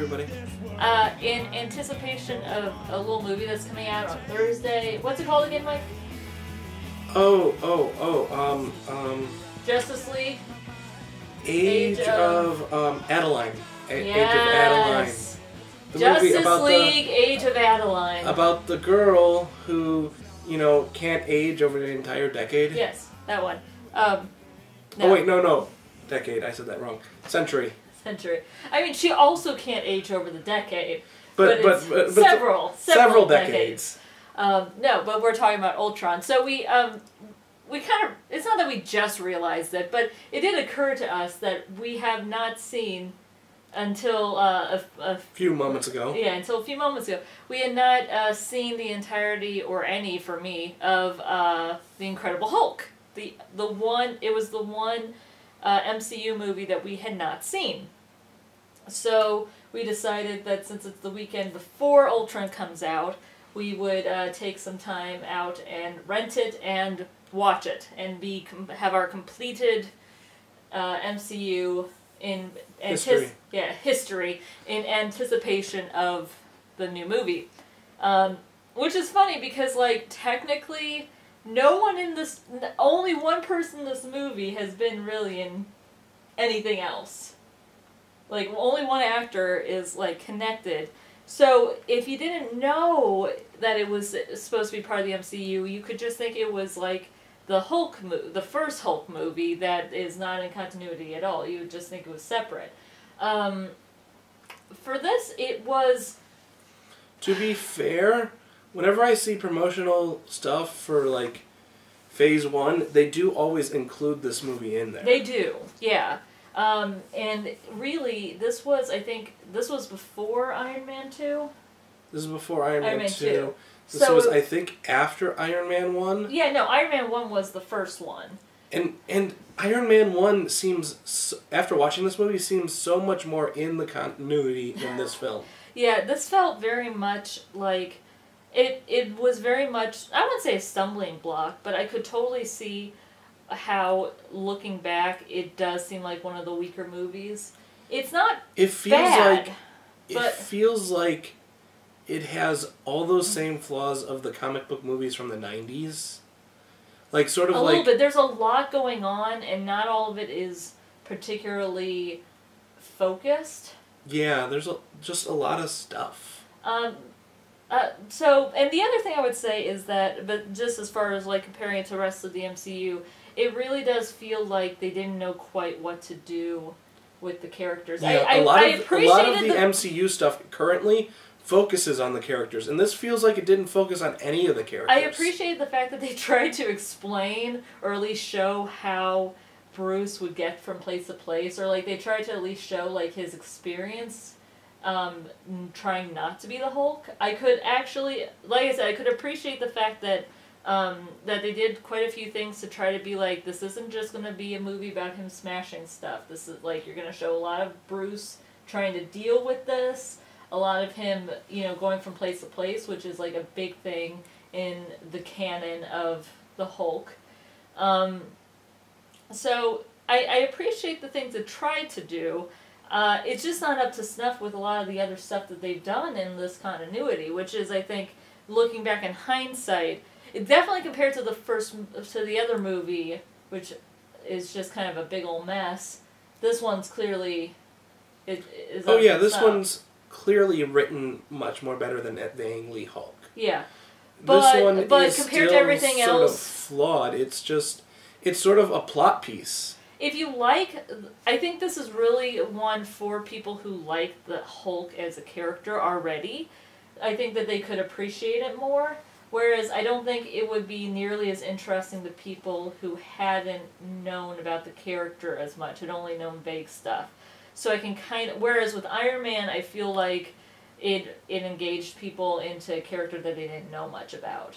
everybody. In anticipation of a little movie that's coming out on Thursday. What's it called again, Mike? Justice League? Age of Adeline. Yes. Age of Adeline. The movie Justice about League, Age of Adeline. About the girl who, can't age over the entire decade. Yes, that one. No. Oh wait, no. Decade, I said that wrong. Century. I mean, she also can't age over the decade. But several decades. No, but we're talking about Ultron. So we kind of, it's not that we just realized it, but it did occur to us that we have not seen until a few moments ago. Yeah, until a few moments ago. We had not seen the entirety, or any for me, of The Incredible Hulk. It was the one MCU movie that we had not seen. So we decided that since it's the weekend before Ultron comes out, we would take some time out and rent it and watch it and have our completed MCU in history in anticipation of the new movie. Which is funny because, like, technically only one person in this movie has been really in anything else. Like, only one actor is, like, connected. So, if you didn't know that it was supposed to be part of the MCU, you could just think it was, like, the first Hulk movie that is not in continuity at all. You would just think it was separate. For this, it was... To be fair, whenever I see promotional stuff for, like, Phase 1, they do always include this movie in there. They do, yeah. And really, I think this was before Iron Man 2? This is before Iron Man 2. This was, I think, after Iron Man 1. Yeah, no, Iron Man 1 was the first one. And Iron Man 1 seems, after watching this movie, seems so much more in the continuity than this film. Yeah, this felt very much like... It was very much, I wouldn't say a stumbling block, but I could totally see how, looking back, it does seem like one of the weaker movies. It's not bad, it feels like it has all those same flaws of the comic book movies from the 90s. Like, sort of a like... little bit. There's a lot going on, and not all of it is particularly focused. Yeah, there's just a lot of stuff. And the other thing I would say is that, but just as far as, like, comparing it to the rest of the MCU, it really does feel like they didn't know quite what to do with the characters. Yeah, a lot of the MCU stuff currently focuses on the characters, and this feels like it didn't focus on any of the characters. I appreciate the fact that they tried to explain, or at least show how Bruce would get from place to place, or, like, they tried to at least show, like, his experience trying not to be the Hulk. I could actually, like I said, I could appreciate the fact that that they did quite a few things to try to be like, this isn't just going to be a movie about him smashing stuff. This is, like, you're going to show a lot of Bruce trying to deal with this, a lot of him, going from place to place, which is, like, a big thing in the canon of the Hulk. So I appreciate the things it tried to do. It's just not up to snuff with a lot of the other stuff that they've done in this continuity, which is, I think, looking back in hindsight, it definitely compared to the other movie, which is just kind of a big old mess. This one's clearly this one's clearly written much more better than the Ang Lee Hulk. Yeah, this one is compared still to everything sort else, of flawed. It's sort of a plot piece. If you I think this is really one for people who like the Hulk as a character already. I think that they could appreciate it more. Whereas I don't think it would be nearly as interesting to people who hadn't known about the character as much, had only known vague stuff. So I can whereas with Iron Man, I feel like it engaged people into a character that they didn't know much about.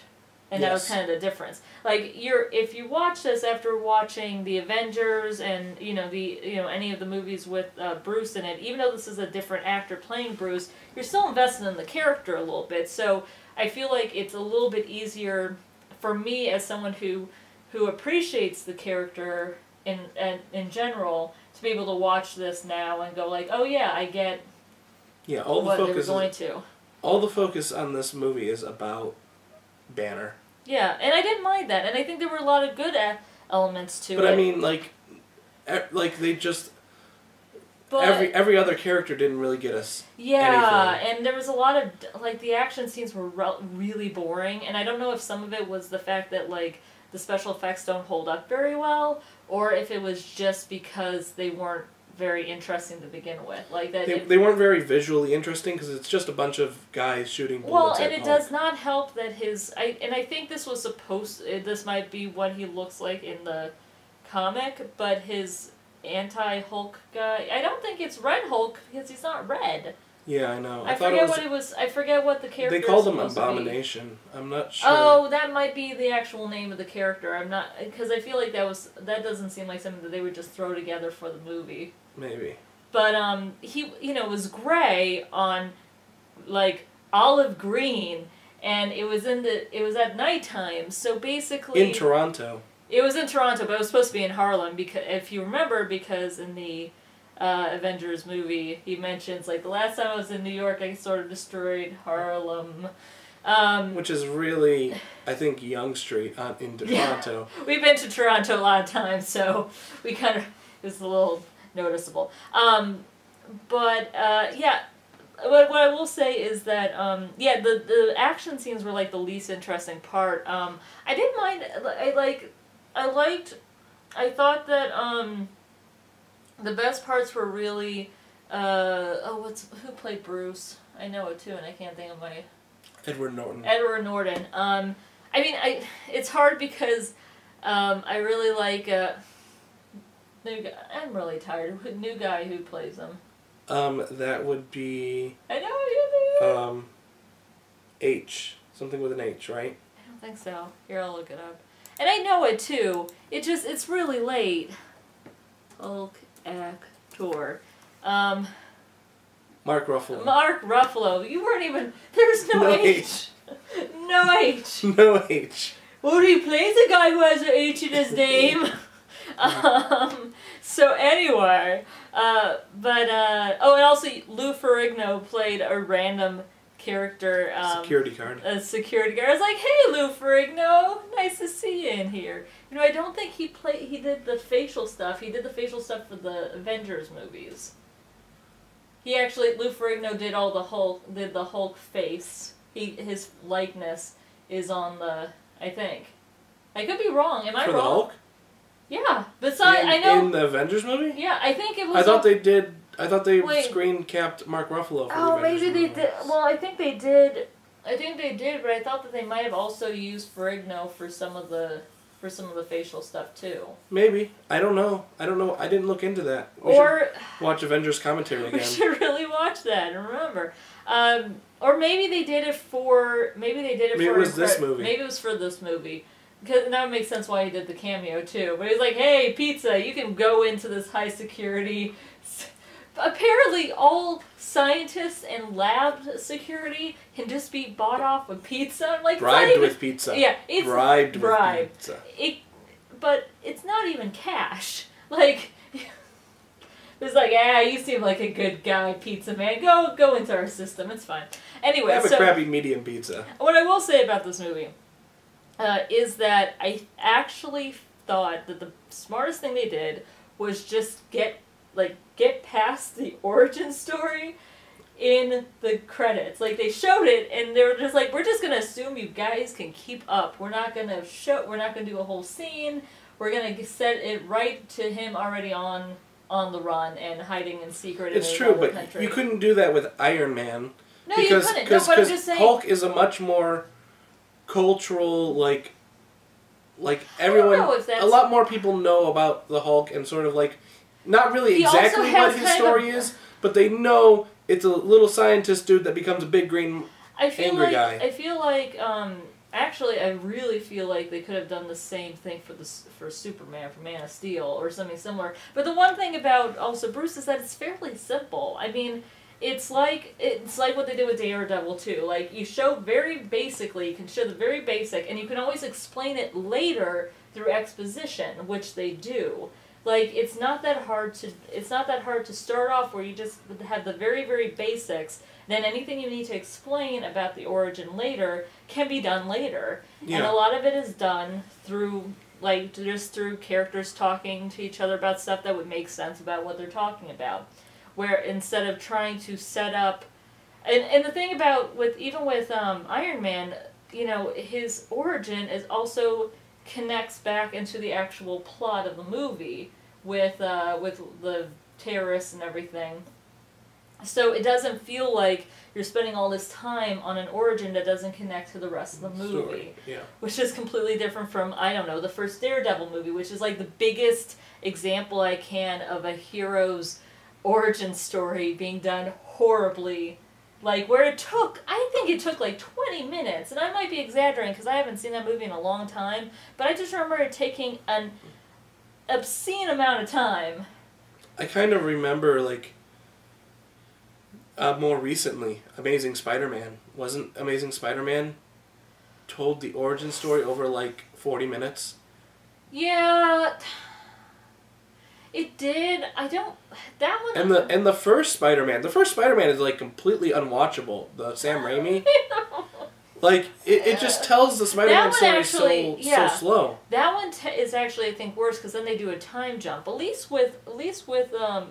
And that was kind of the difference. Like, if you watch this after watching the Avengers and any of the movies with Bruce in it, even though this is a different actor playing Bruce, you're still invested in the character a little bit. So I feel like it's a little bit easier for me as someone who appreciates the character in general to be able to watch this now and go like, oh yeah, I get Yeah, all the what they were focus going to. all the focus on this movie is about Banner. Yeah, and I didn't mind that, and I think there were a lot of good elements to it. But I mean, like they just every other character didn't really get us. Yeah, anything. and there was a lot of like the action scenes were really boring, and I don't know if some of it was the fact that like the special effects don't hold up very well, or if it was just because they weren't very interesting to begin with. Like that they weren't very visually interesting because it's just a bunch of guys shooting bullets. Well, and it does not help that I think this was this might be what he looks like in the comic, but his anti-Hulk guy, I don't think it's Red Hulk because he's not red. Yeah, I know. I forget what it was. I forget what the character. They called him Abomination. I'm not sure. Oh, that might be the actual name of the character. I'm not, because I feel like that doesn't seem like something that they would just throw together for the movie. Maybe. But he was gray on like olive green, and it was at nighttime. So basically in Toronto. It was in Toronto, but it was supposed to be in Harlem because if you remember, because in the Avengers movie, he mentions, like, the last time I was in New York, I sort of destroyed Harlem. Which is really, I think, Yonge Street in Toronto. Yeah. We've been to Toronto a lot of times, so we kind of, it's a little noticeable. What I will say is that, the action scenes were, like, the least interesting part. I didn't mind, I thought that, the best parts were really, who played Bruce? I know it too, and I can't think of my... Edward Norton. It's hard because, I really like, new guy. I'm really tired. New guy who plays him. That would be... I know, you H. Something with an H, right? I don't think so. Here, I'll look it up. And I know it too. It's really late. Hulk actor. Mark Ruffalo. Mark Ruffalo. You weren't even... There's no H. No H. No H. Well, he plays a guy who has an H in his name. So anyway, and also Lou Ferrigno played a random character. Security guard. A security guard. I was like, hey, Lou Ferrigno, nice to see you in here. You know, I don't think he did the facial stuff. He did the facial stuff for the Avengers movies. Lou Ferrigno did the Hulk face. His likeness is on I think. I could be wrong. Am I wrong? For the Hulk? Yeah. Besides, I know. In the Avengers movie? Yeah, I think it was. I thought they screen capped Mark Ruffalo for the Avengers maybe movies. they did. Well, I think they did. But I thought that they might have also used Ferrigno for some of the facial stuff too. Maybe. I don't know. I didn't look into that. We should watch Avengers commentary again. We should really watch that and remember. Or maybe they did it for. Maybe it was this movie. Maybe it was for this movie. Because that makes sense why he did the cameo too. But he's like, hey, pizza, you can go into this high security. Apparently, all scientists and lab security can just be bought off with pizza. I'm like, bribed with pizza. Yeah, it's bribed with pizza. But it's not even cash. Like, it's like, you seem like a good guy, pizza man. Go into our system. It's fine. Anyway, have a crappy medium pizza. What I will say about this movie is that I actually thought that the smartest thing they did was just get past the origin story in the credits. Like, they showed it, and they were just like, we're just gonna assume you guys can keep up. We're not gonna do a whole scene. We're gonna set it right to him already on the run and hiding in secret in another country. You couldn't do that with Iron Man. No, you couldn't. No, but I'm just saying. Hulk is a much more cultural, like everyone, a lot more people know about the Hulk and sort of like, not really exactly what his story is, but they know it's a little scientist dude that becomes a big green angry guy. I feel like, actually, I really feel like they could have done the same thing for Superman, for Man of Steel, or something similar. But the one thing about also Bruce is that it's fairly simple. I mean, it's like what they did with Daredevil too. Like, you show you can show the very basic, and you can always explain it later through exposition, which they do. Like, it's not that hard to start off where you just have the very, very basics. Then anything you need to explain about the origin later can be done later. Yeah. And a lot of it is done through, like, just through characters talking to each other about stuff that would make sense about what they're talking about. Where instead of trying to set up... And the thing about, with Iron Man, you know, his origin is also connects back into the actual plot of the movie with the terrorists and everything. So it doesn't feel like you're spending all this time on an origin that doesn't connect to the rest of the movie. Story. Yeah. Which is completely different from, I don't know, the first Daredevil movie, which is like the biggest example I can of a hero's origin story being done horribly. Like, where I think it took like 20 minutes, and I might be exaggerating because I haven't seen that movie in a long time, but I just remember it taking an obscene amount of time. I kind of remember, like, more recently, Amazing Spider-Man. Wasn't Amazing Spider-Man told the origin story over, like, 40 minutes? Yeah... It did. That one... And the first Spider-Man. The first Spider-Man is, like, completely unwatchable. The Sam Raimi. Like, it just tells the Spider-Man story so slow. That one is actually, I think, worse, because then they do a time jump. At least with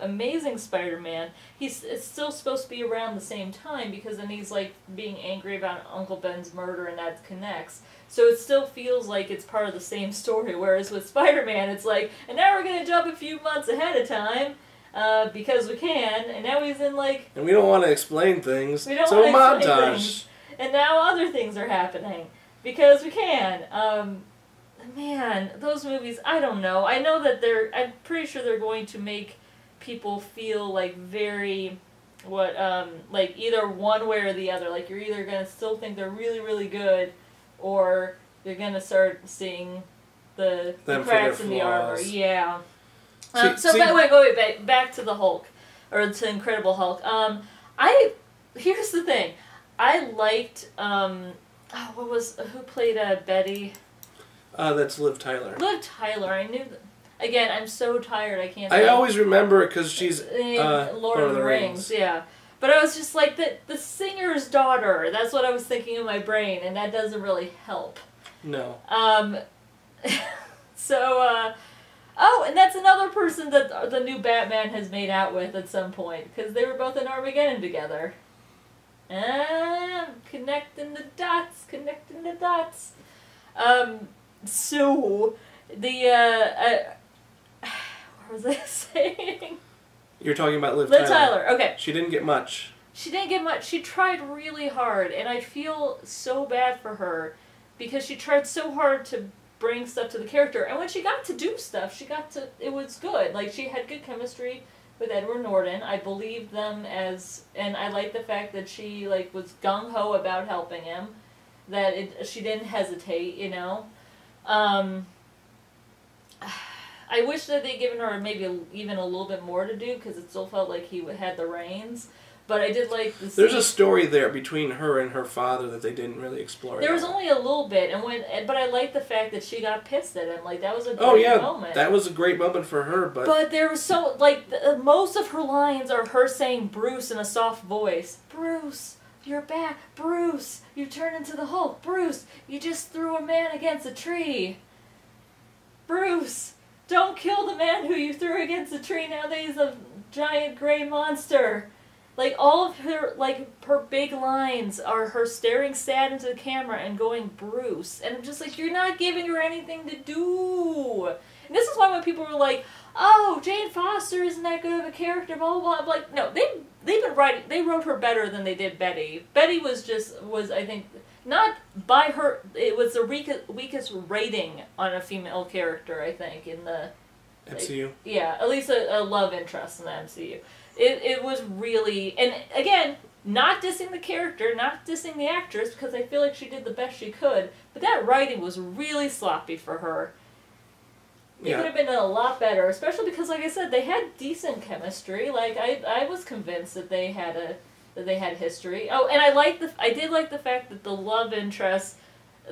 Amazing Spider-Man, it's still supposed to be around the same time, because then he's, like, being angry about Uncle Ben's murder, and that connects. So it still feels like it's part of the same story, whereas with Spider-Man, it's like, and now we're going to jump a few months ahead of time, because we can, and now he's in, like... And we don't want to explain things, so montage. And now other things are happening, because we can. Man, those movies, I don't know. I know that I'm pretty sure they're going to make people feel, like, very... like, either one way or the other. Like, you're either going to still think they're really, really good, or you're going to start seeing the cracks in the armor. Yeah. Back to the Hulk. Or to Incredible Hulk. Here's the thing. I liked, who played Betty? That's Liv Tyler. Liv Tyler, I knew again, I'm so tired, I can't... I always remember it because she's Lord of the Rings, yeah. But I was just like, the singer's daughter, that's what I was thinking in my brain, and that doesn't really help. No. And that's another person that the new Batman has made out with at some point, because they were both in Armageddon together. Connecting the dots. What was I saying? You're talking about Liv Tyler, okay. She didn't get much. She tried really hard, and I feel so bad for her, because she tried so hard to bring stuff to the character, and when she got to do stuff, it was good. Like, she had good chemistry with Edward Norton. I believed them and I liked the fact that she, like, was gung-ho about helping him, that she didn't hesitate, you know. I wish that they'd given her maybe even a little bit more to do, because it still felt like he had the reins. But I did like the scene. There's a story there between her and her father that they didn't really explore. There was only a little bit, but I liked the fact that she got pissed at him. Like, that was a great moment. That was a great moment for her. But there was most of her lines are her saying Bruce in a soft voice. Bruce, you're back. Bruce, you turned into the Hulk. Bruce, you just threw a man against a tree. Bruce, don't kill the man who you threw against a tree. Now that he's a giant gray monster. Like, all of her big lines are her staring sad into the camera and going, Bruce. And I'm just like, you're not giving her anything to do. And this is why when people were like, oh, Jane Foster isn't that good of a character, blah, blah, blah. I'm like, no, they wrote her better than they did Betty. Betty was I think, not by her, it was the weakest rating on a female character, I think, in the... MCU? Yeah, at least a love interest in the MCU. It was really, and again, not dissing the character, not dissing the actress, because I feel like she did the best she could, but that writing was really sloppy for her. It could have been a lot better, especially because, like I said, they had decent chemistry. Like, I was convinced that they had history. Oh, and I did like the fact that the love interest,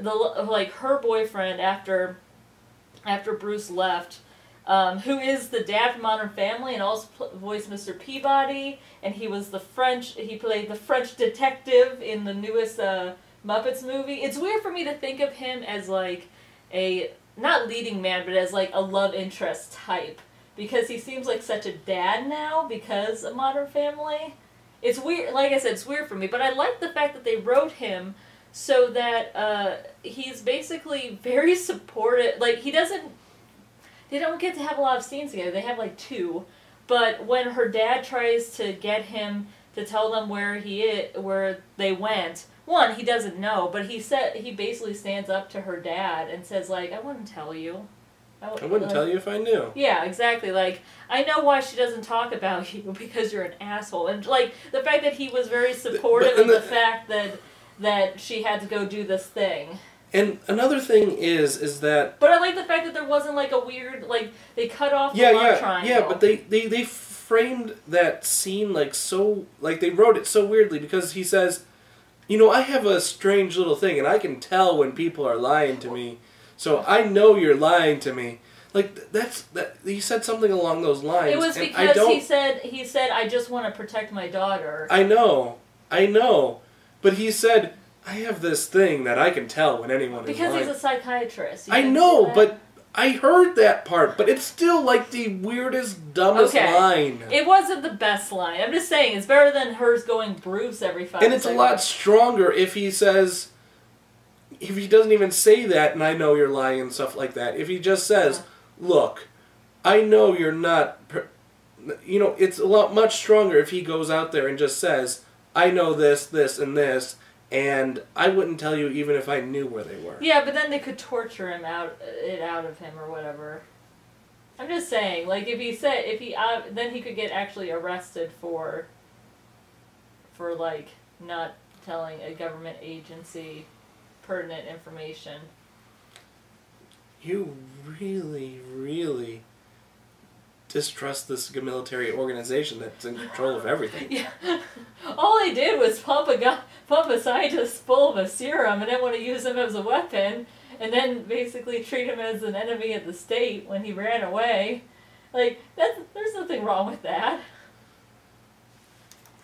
her boyfriend after Bruce left, who is the dad from Modern Family and also voiced Mr. Peabody, and he played the French detective in the newest Muppets movie. It's weird for me to think of him as like not leading man, but as like a love interest type, because he seems like such a dad now because of Modern Family. It's weird, like I said, it's weird for me, but I like the fact that they wrote him so that he's basically very supportive. Like, they don't get to have a lot of scenes together. They have like 2. But when her dad tries to get him to tell them where they went, one, he doesn't know, but he basically stands up to her dad and says, like, I wouldn't tell you. I wouldn't tell you if I knew. Yeah, exactly. Like, I know why she doesn't talk about you, because you're an asshole. And, like, the fact that he was very supportive of the fact that she had to go do this thing. And another thing is that... But I like the fact that there wasn't, like, a weird, like, they cut off the love triangle. Yeah, but they framed that scene, like, so... Like, they wrote it so weirdly, because he says, you know, I have a strange little thing, and I can tell when people are lying to me. So I know you're lying to me. Like, he said something along those lines. It was because he said, I just want to protect my daughter. I know. But he said, I have this thing that I can tell when anyone is lying. Because he's a psychiatrist. I know, but I heard that part, but it's still like the weirdest, dumbest line. It wasn't the best line. I'm just saying, it's better than hers going Bruce every 5 seconds. And it's a lot stronger if he says... If he doesn't even say that, and I know you're lying and stuff like that. If he just says, look, I know you're not... You know, it's a lot much stronger if he goes out there and just says, I know this, this, and this, and I wouldn't tell you even if I knew where they were. Yeah, but then they could torture him out of him or whatever. I'm just saying, like, then he could get actually arrested for like, not telling a government agency pertinent information. You really, really distrust this military organization that's in control of everything. Yeah. All they did was pump a scientist full of a serum and then want to use him as a weapon, and then basically treat him as an enemy of the state when he ran away. Like, there's nothing wrong with that.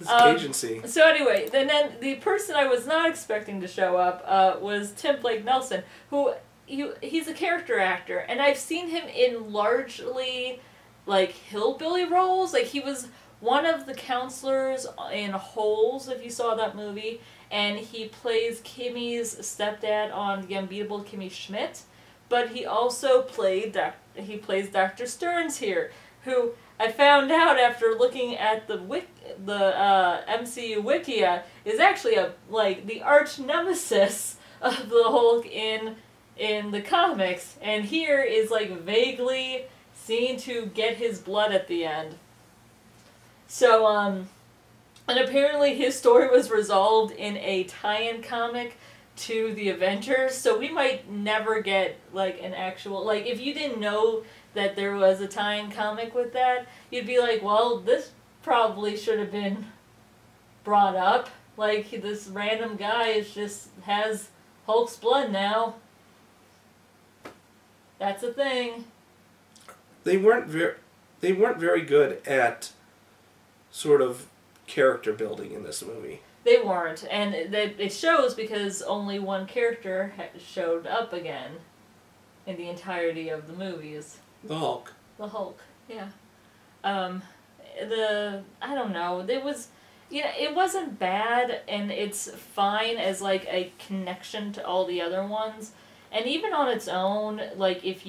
This agency. So anyway, then the person I was not expecting to show up was Tim Blake Nelson, who he's a character actor, and I've seen him in largely like hillbilly roles. Like, he was one of the counselors in Holes, if you saw that movie, and he plays Kimmy's stepdad on The Unbeatable Kimmy Schmidt. But he also plays Dr. Stearns here, who I found out after looking at the MCU Wikia is actually the arch nemesis of the Hulk in the comics, and here is like vaguely seen to get his blood at the end. So and apparently his story was resolved in a tie-in comic to the Avengers, so we might never get like an actual, like, if you didn't know that there was a tie-in comic with that, you'd be like, well, this probably should have been brought up. Like, this random guy has Hulk's blood now. That's a thing. They weren't very good at sort of character building in this movie. They weren't, and it shows because only one character showed up again in the entirety of the movies. The Hulk. The Hulk, yeah. I don't know. It wasn't bad, and it's fine as like a connection to all the other ones. And even on its own, like, if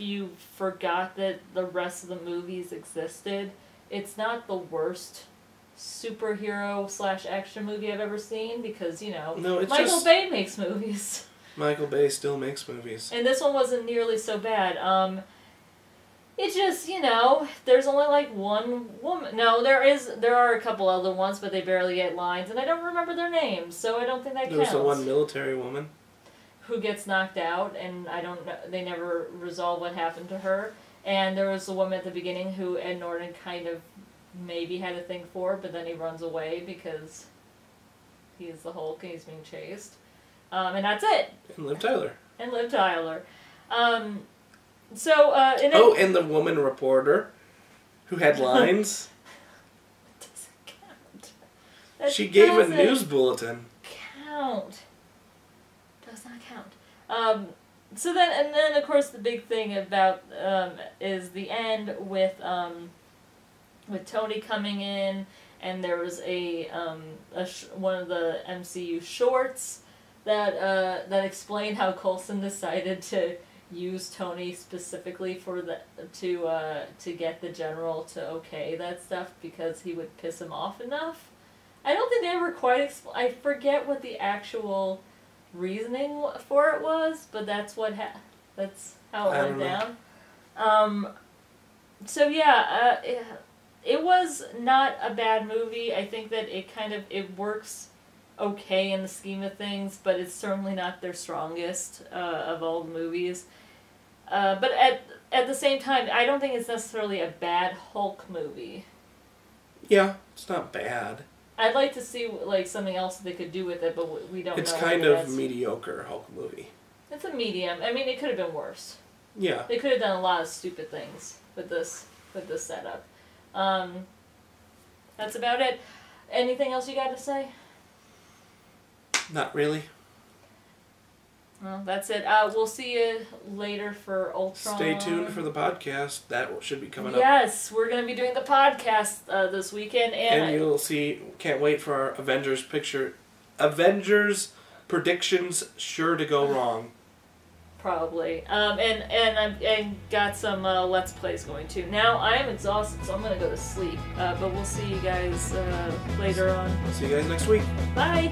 you forgot that the rest of the movies existed, it's not the worst superhero / action movie I've ever seen, because, you know, Michael Bay makes movies. Michael Bay still makes movies. And this one wasn't nearly so bad. It's just, you know, there's only like one woman. No, there are a couple other ones, but they barely get lines, and I don't remember their names, so I don't think that counts. There's the one military woman who gets knocked out, and I don't know, they never resolve what happened to her. And there was the woman at the beginning who Ed Norton kind of maybe had a thing for, but then he runs away because he's the Hulk and he's being chased. And that's it. And Liv Tyler. So, and the woman reporter who had lines. Doesn't count. She gave a news bulletin. Does not count. So then of course the big thing about is the end with Tony coming in, and there was one of the MCU shorts that explained how Coulson decided to use Tony specifically to get the general to okay that stuff because he would piss him off enough. I don't think they ever quite I forget what the actual reasoning for it was, but that's that's how it went down. So yeah, it was not a bad movie. I think that it works okay in the scheme of things, but it's certainly not their strongest of all the movies. But at the same time, I don't think it's necessarily a bad Hulk movie. Yeah, it's not bad. I'd like to see something else they could do with it, but we don't know. It's kind of mediocre Hulk movie. It's a medium. I mean, it could have been worse. Yeah. They could have done a lot of stupid things with this setup. That's about it. Anything else you got to say? Not really. Well, that's it. We'll see you later for Ultron. Stay tuned for the podcast. That should be coming up. Yes, we're going to be doing the podcast this weekend. And you'll see, can't wait for our Avengers predictions sure to go wrong. Probably. And I got some Let's Plays going too. Now, I am exhausted, so I'm going to go to sleep. But we'll see you guys later on. See you guys next week. Bye.